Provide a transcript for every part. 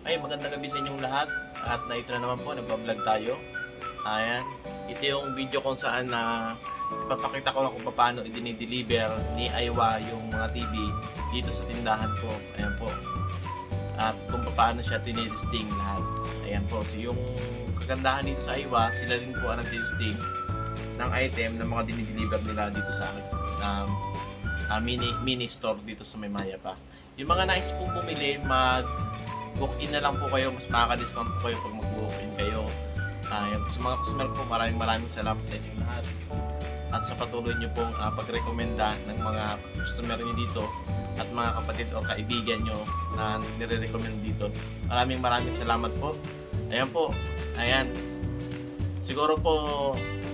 Ay, magandang gabi sa inyong lahat. At na ito na naman po, nagpa-vlog tayo. Ayan, ito yung video kung saan na ipapakita ko lang kung paano i-deliver ni Aiwa yung mga TV dito sa tindahan ko. Ayan po. At kung paano siya tinilisting lahat. Ayan po. So yung kagandahan dito sa Aiwa, sila rin po ang nag-listing ng item na mga dinideliver nila dito sa mini store dito sa Mayapa. Yung mga nais pong bumili, mag-book-in na lang po kayo. Mas makaka-discount po kayo pag mag-book-in kayo. Sa mga customer po, maraming salamat sa inyong lahat. At sa patuloy nyo pong pag-recommenda ng mga customer nyo dito at mga kapatid o kaibigan nyo na nire-recommend dito. Maraming salamat po. Ayan po. Ayan. Siguro po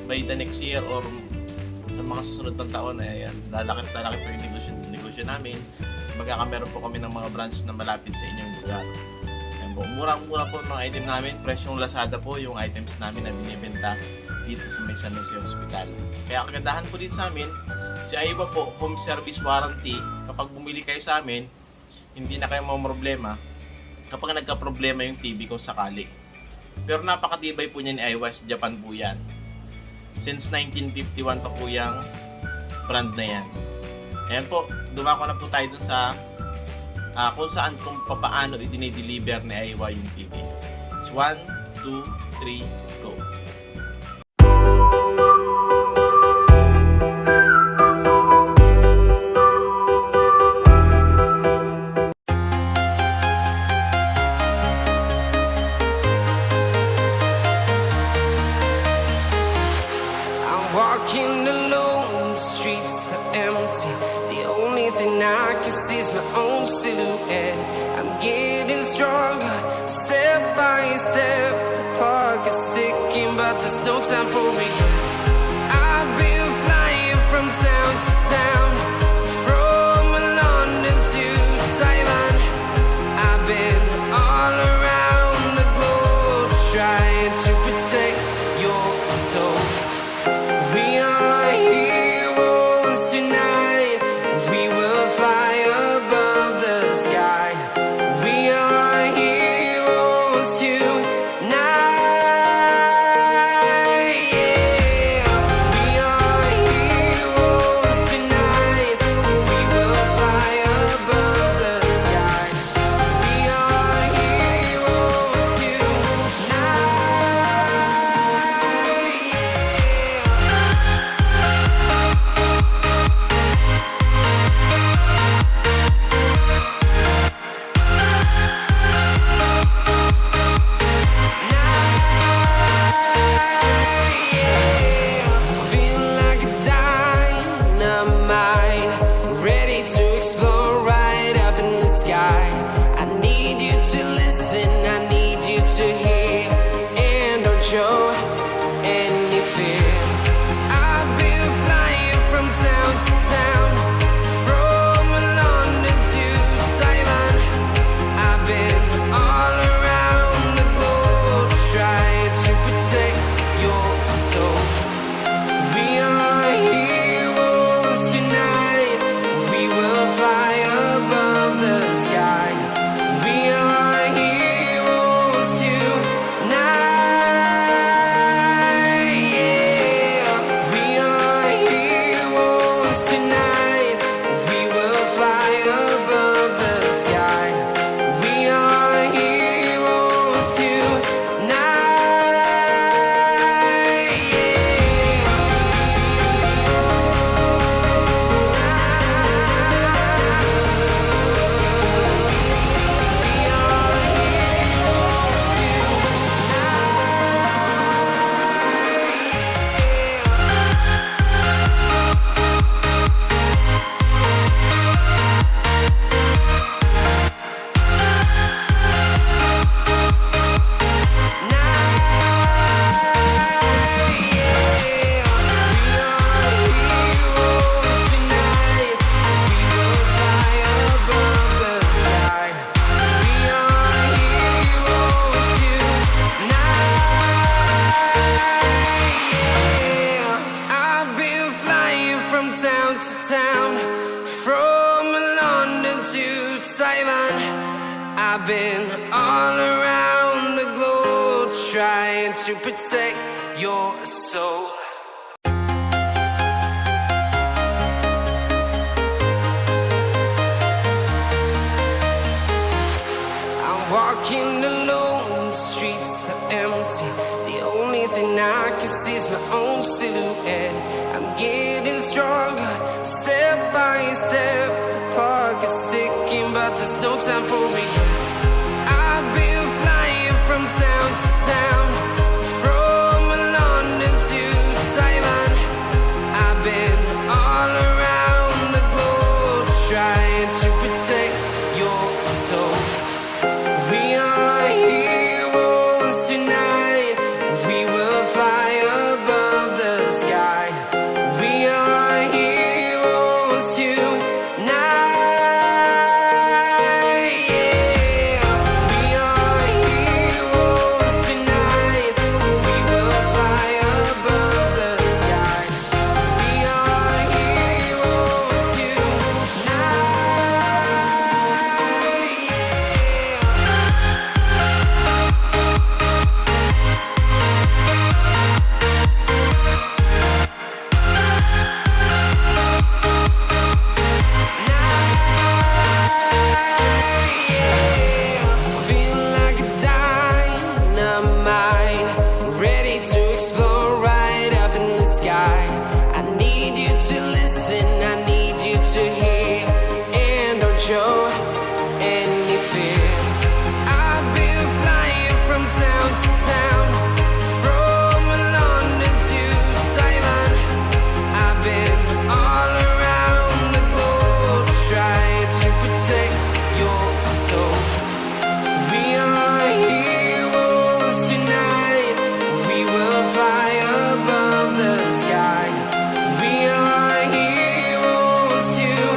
by the next year or sa mga susunod na taon, ayan, lalaki po yung negosyo namin. Magkakameron po kami ng mga branch na malapit sa inyong lugar. Ayan po. Murang-mura po mga item namin. Presyong Lazada po yung items namin na binibenta dito sa may San Jose Hospital. Kaya kagandahan po dito sa amin, si Aiwa po, home service warranty. Kapag bumili kayo sa amin, hindi na kayo problema kapag nagka-problema yung TV kung sakali. Pero napakatibay po niya ni Aiwa, sa Japan po yan. Since 1951 pa po yung brand na yan. Ayan po, dumako na po tayo dun sa kung paano i-deliver ni Aiwa yung TV. It's 1, 2, 3, go! Walking alone, the streets are empty. The only thing I can see is my own silhouette. I'm getting stronger, step by step. The clock is ticking, but there's no time for regrets. I've been flying from town to town, from London to Taiwan. I've been all around the globe, trying to protect your soul. We are heroes tonight. We will fly above the sky. We are heroes tonight. Yeah. We are heroes tonight. We will fly above the sky. We are heroes tonight. Show any fear. I've been flying from town to town, from London to Taiwan. I've been all around the globe, trying to protect your soul. We are heroes tonight. We will fly above the sky. We are heroes tonight. town, from London to Taiwan. I've been all around the globe trying to protect your soul. I'm walking alone, the streets are empty. The only thing I can see is my own silhouette. I'm getting stronger, step by step. The clock is ticking, but there's no time for regrets. I've been flying from town to town, from London to Taiwan. I've been all around the globe trying to protect your soul. We are heroes tonight. We will fly above the sky. We are heroes tonight. Yeah. We are heroes tonight. We will fly above the sky. We are heroes tonight. Feeling like a dynamite, ready to explode right up in the sky. I need you to listen, I need you to hear, and don't show any fear. I've been flying from town to town, from London to Taiwan. I've been all around the globe trying to protect your soul. We are heroes tonight. We will fly above the sky. We are heroes tonight.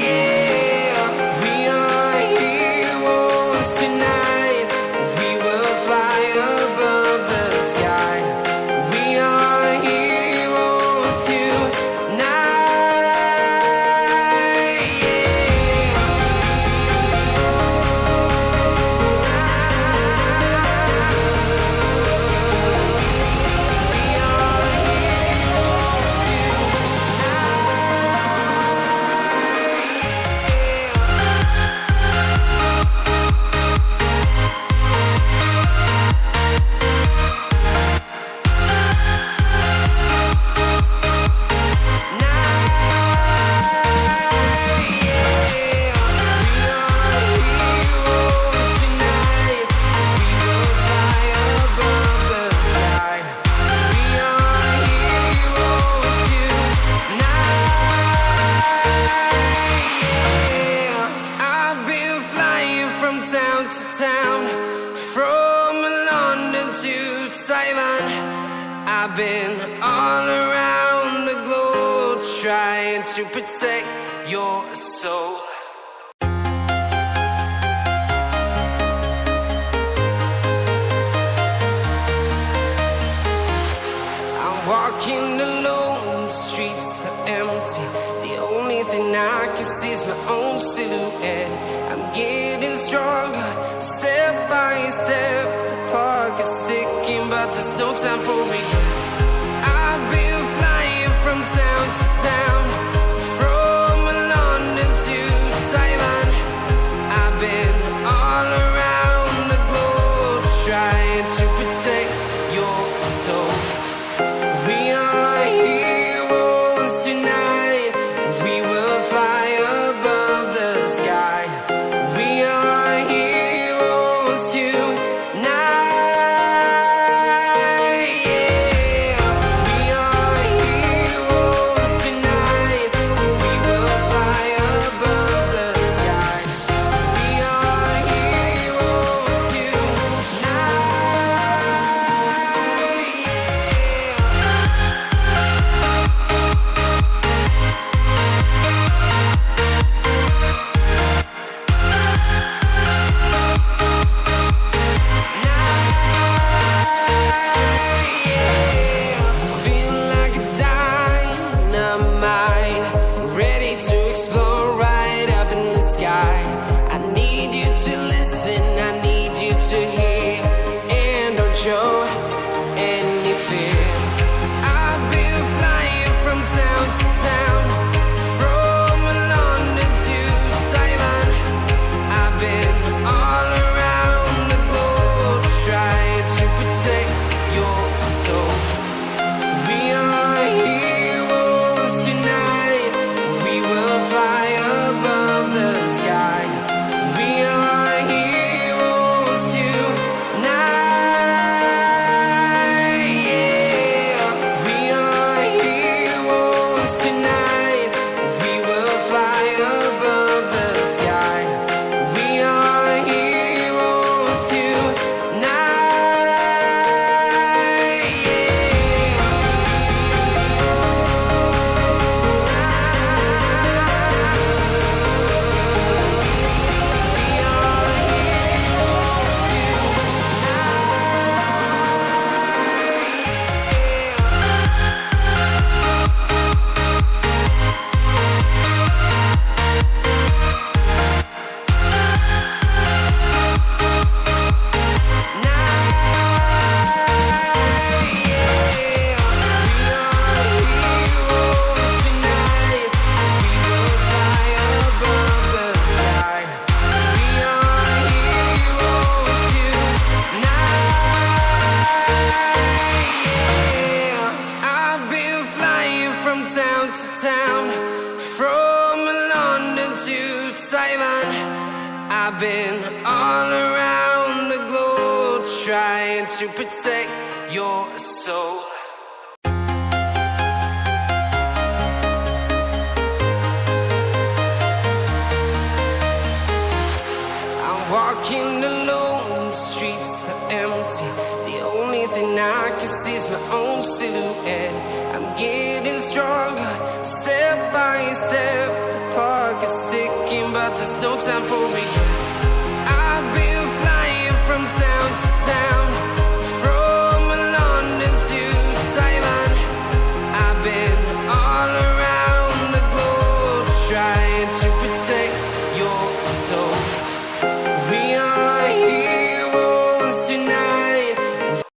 Yeah. We are heroes tonight. We will fly above the sky. We are heroes I've been flying from town to town, from London to Taiwan. I've been all around the globe trying to protect your soul. I'm walking alone, the streets are empty. The only thing I can see is my own silhouette. I'm getting stronger, step by step. The clock is ticking, but there's no time for regrets. I've been flying from town to town, from London to Taiwan. I've been all around the globe trying to protect your soul. We are heroes tonight. We will fly above the sky. We are heroes tonight. Yeah. We are heroes tonight. town, from London to Taiwan. I've been all around the globe trying to protect your soul. I'm walking alone, the streets are empty. The only thing I can see is my own silhouette. I'm getting stronger, step by step. The clock is ticking, but there's no time for regrets. I've been flying from town to town, from London to Taiwan. I've been all around the globe trying to protect your soul.